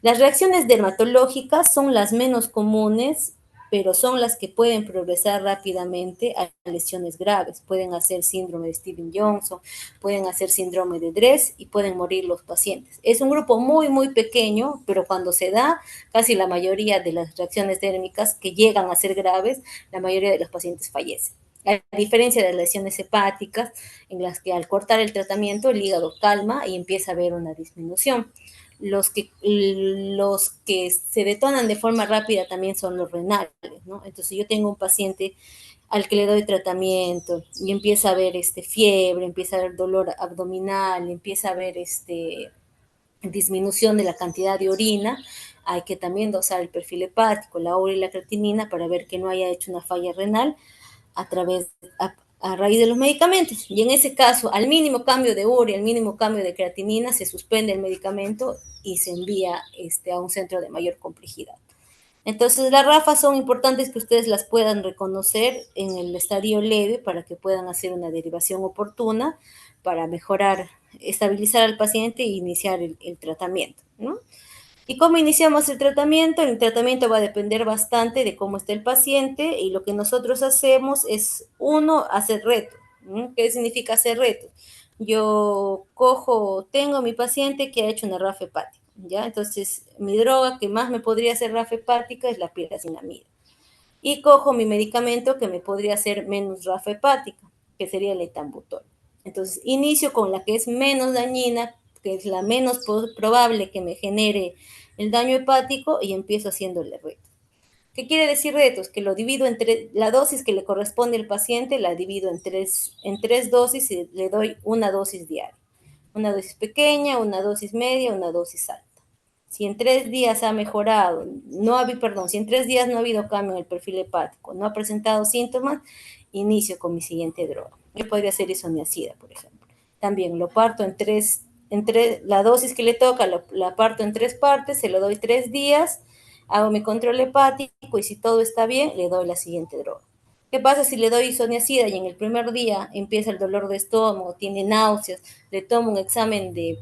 Las reacciones dermatológicas son las menos comunes, pero son las que pueden progresar rápidamente a lesiones graves. Pueden hacer síndrome de Steven-Johnson, pueden hacer síndrome de Dress y pueden morir los pacientes. Es un grupo muy pequeño, pero cuando se da, casi la mayoría de las reacciones térmicas que llegan a ser graves, la mayoría de los pacientes fallecen. A diferencia de las lesiones hepáticas, en las que al cortar el tratamiento, el hígado calma y empieza a haber una disminución. los que se detonan de forma rápida también son los renales, ¿no? Entonces yo tengo un paciente al que le doy tratamiento y empieza a ver fiebre, empieza a ver dolor abdominal, empieza a ver disminución de la cantidad de orina, hay que también dosar el perfil hepático, la urea y la creatinina para ver que no haya hecho una falla renal a través, a raíz de los medicamentos. Y en ese caso, al mínimo cambio de urea, al mínimo cambio de creatinina, se suspende el medicamento y se envía a un centro de mayor complejidad. Entonces, las RAFas son importantes que ustedes las puedan reconocer en el estadio leve para que puedan hacer una derivación oportuna para mejorar, estabilizar al paciente e iniciar el tratamiento, ¿no? ¿Y cómo iniciamos el tratamiento? El tratamiento va a depender bastante de cómo esté el paciente y lo que nosotros hacemos es, uno, hacer reto. ¿No? ¿Qué significa hacer reto? Yo tengo a mi paciente que ha hecho una RAF hepática, ¿ya? Entonces, mi droga que más me podría hacer RAF hepática es la pirazinamida. Y cojo mi medicamento que me podría hacer menos RAF hepática, que sería el etambutol. Entonces, inicio con la que es menos dañina, que es la menos probable que me genere el daño hepático y empiezo haciéndole retos. ¿Qué quiere decir retos? Que lo divido entre la dosis que le corresponde al paciente, la divido en tres dosis y le doy una dosis diaria. Una dosis pequeña, una dosis media, una dosis alta. Si en 3 días ha mejorado, si en 3 días no ha habido cambio en el perfil hepático, no ha presentado síntomas, inicio con mi siguiente droga. Yo podría ser isoniazida, por ejemplo. También lo parto la dosis que le toca la parto en 3 partes, se lo doy 3 días, hago mi control hepático y si todo está bien, le doy la siguiente droga. ¿Qué pasa si le doy isoniazida y en el primer día empieza el dolor de estómago, tiene náuseas, le tomo un examen de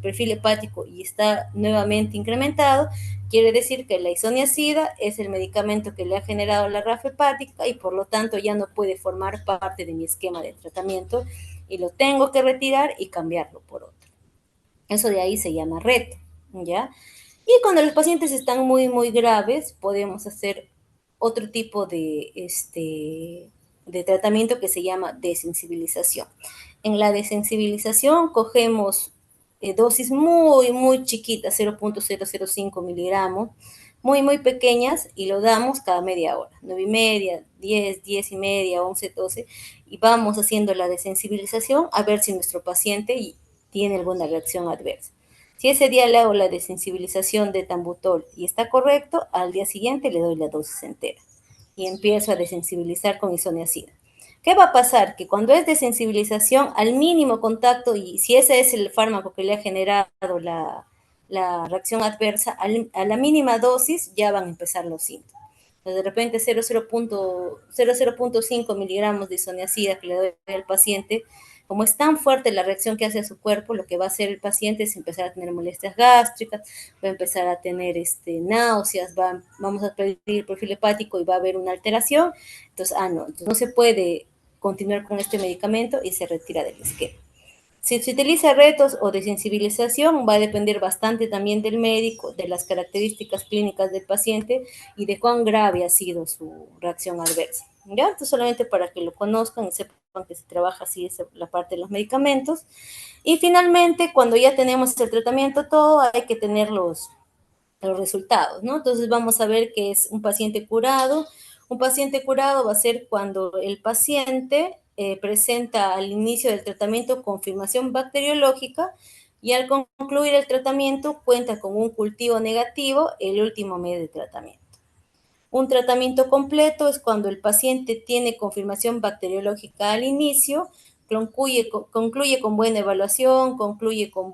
perfil hepático y está nuevamente incrementado? Quiere decir que la isoniazida es el medicamento que le ha generado la RAF hepática y por lo tanto ya no puede formar parte de mi esquema de tratamiento y lo tengo que retirar y cambiarlo por otro. Eso de ahí se llama reto, ¿ya? Y cuando los pacientes están muy, muy graves, podemos hacer otro tipo de tratamiento que se llama desensibilización. En la desensibilización cogemos dosis muy, muy chiquitas, 0.005 miligramos, muy, muy pequeñas, y lo damos cada media hora, 9:30, 10, 10:30, 11, 12, y vamos haciendo la desensibilización a ver si nuestro paciente tiene alguna reacción adversa. Si ese día le hago la desensibilización de tambutol y está correcto, al día siguiente le doy la dosis entera y empiezo a desensibilizar con isoniazida. ¿Qué va a pasar? Que cuando es desensibilización, al mínimo contacto, y si ese es el fármaco que le ha generado la reacción adversa, a la mínima dosis ya van a empezar los síntomas. Entonces, de repente 0.5 miligramos de isoniazida que le doy al paciente, como es tan fuerte la reacción que hace a su cuerpo, lo que va a hacer el paciente es empezar a tener molestias gástricas, va a empezar a tener náuseas, vamos a pedir el perfil hepático y va a haber una alteración. Entonces, entonces no se puede continuar con este medicamento y se retira del esquema. Si se utiliza retos o de sensibilización, va a depender bastante también del médico, de las características clínicas del paciente y de cuán grave ha sido su reacción adversa. ¿Ya? Entonces, solamente para que lo conozcan y sepan que se trabaja así es la parte de los medicamentos. Y finalmente, cuando ya tenemos el tratamiento todo, hay que tener los resultados, ¿no? Entonces vamos a ver que es un paciente curado. Un paciente curado va a ser cuando el paciente presenta al inicio del tratamiento confirmación bacteriológica y al concluir el tratamiento cuenta con un cultivo negativo el último mes de tratamiento. Un tratamiento completo es cuando el paciente tiene confirmación bacteriológica al inicio, concluye con buena evaluación, concluye con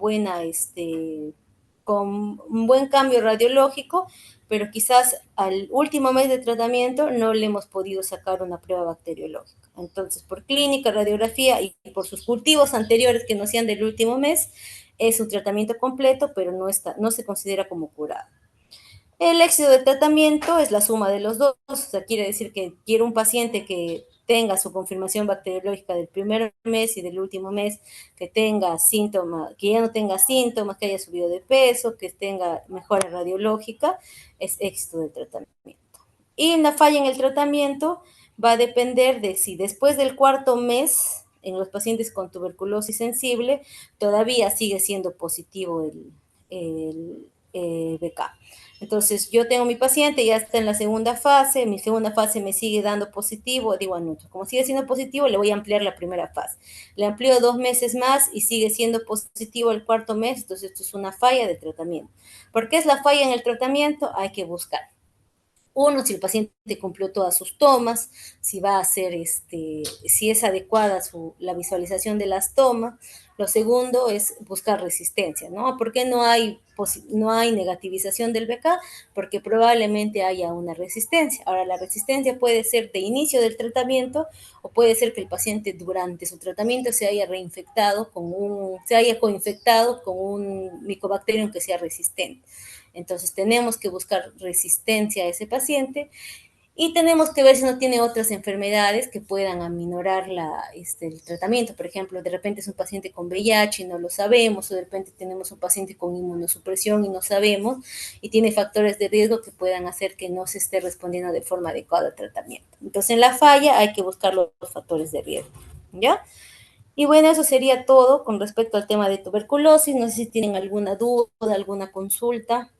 con un buen cambio radiológico, pero quizás al último mes de tratamiento no le hemos podido sacar una prueba bacteriológica. Entonces, por clínica, radiografía y por sus cultivos anteriores que no sean del último mes, es un tratamiento completo, pero no se considera como curado. El éxito del tratamiento es la suma de los dos, o sea, quiere decir que quiero un paciente que tenga su confirmación bacteriológica del primer mes y del último mes, que tenga síntomas, que ya no tenga síntomas, que haya subido de peso, que tenga mejora radiológica, es éxito del tratamiento. Y la falla en el tratamiento va a depender de si después del cuarto mes, en los pacientes con tuberculosis sensible, todavía sigue siendo positivo el BK. Entonces, yo tengo mi paciente, ya está en la segunda fase, mi segunda fase me sigue dando positivo, digo a nosotros, como sigue siendo positivo, le voy a ampliar la primera fase. Le amplío 2 meses más y sigue siendo positivo el cuarto mes, entonces esto es una falla de tratamiento. ¿Por qué es la falla en el tratamiento? Hay que buscar. Uno, si el paciente cumplió todas sus tomas, si va a hacer, si es adecuada la visualización de las tomas. Lo segundo es buscar resistencia, ¿no? ¿Por qué no hay negativización del BK? Porque probablemente haya una resistencia. Ahora, la resistencia puede ser de inicio del tratamiento o puede ser que el paciente durante su tratamiento se haya se haya coinfectado con un micobacterium que sea resistente. Entonces tenemos que buscar resistencia a ese paciente y tenemos que ver si no tiene otras enfermedades que puedan aminorar el tratamiento. Por ejemplo, de repente es un paciente con VIH y no lo sabemos, o de repente tenemos un paciente con inmunosupresión y no sabemos, y tiene factores de riesgo que puedan hacer que no se esté respondiendo de forma adecuada al tratamiento. Entonces, en la falla hay que buscar los factores de riesgo, ¿ya? Y bueno, eso sería todo con respecto al tema de tuberculosis. No sé si tienen alguna duda, alguna consulta.